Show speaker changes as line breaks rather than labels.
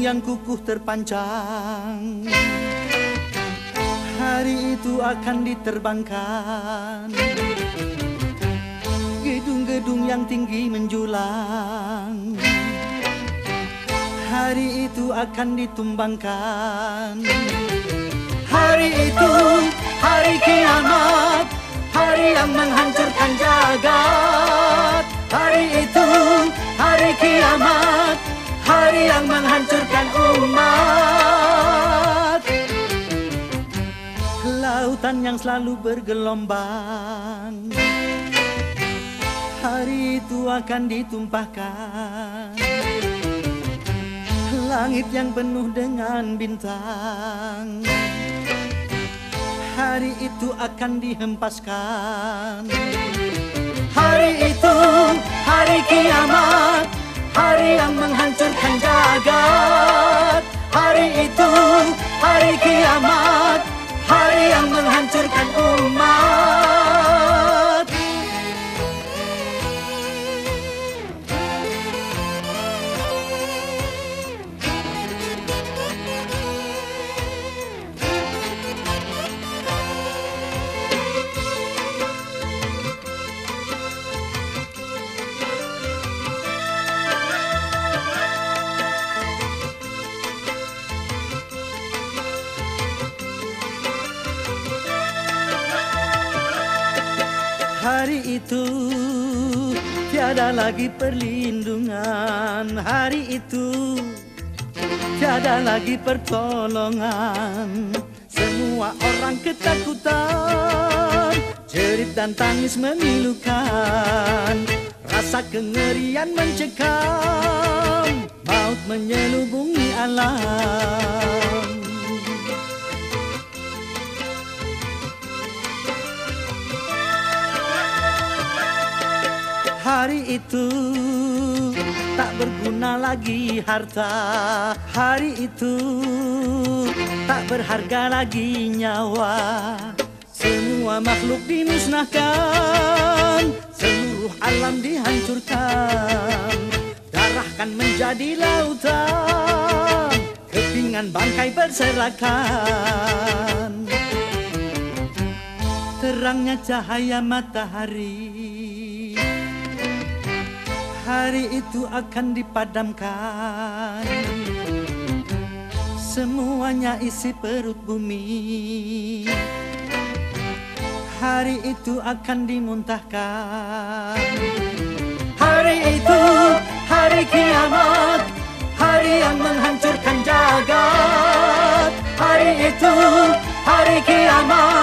yang kukuh terpancang. Hari itu akan diterbangkan. Gedung-gedung yang tinggi menjulang. Hari itu akan ditumbangkan. Hari itu, hari kiamat, hari yang menghancurkan jagat. Hari itu, hari kiamat, hari yang menghancurkan umat. Lautan yang selalu bergelombang, hari itu akan ditumpahkan. Langit yang penuh dengan bintang, hari itu akan dihempaskan. Hari itu, hari kiamat, hari yang menghancurkan jagat. Hari itu, hari kiamat, hari yang menghancurkan umat. Hari itu tiada lagi perlindungan. Hari itu tiada lagi pertolongan. Semua orang ketakutan, jerit dan tangis memilukan. Rasa kengerian mencekam, maut menyelubungi alam. Hari itu tak berguna lagi harta. Hari itu tak berharga lagi nyawa. Semua makhluk dimusnahkan, seluruh alam dihancurkan. Darah kan menjadi lautan, kepingan bangkai berserakan. Terangnya cahaya matahari, hari itu akan dipadamkan. Semuanya isi perut bumi, hari itu akan dimuntahkan. Hari itu, hari kiamat, hari yang menghancurkan jagat. Hari itu, hari kiamat,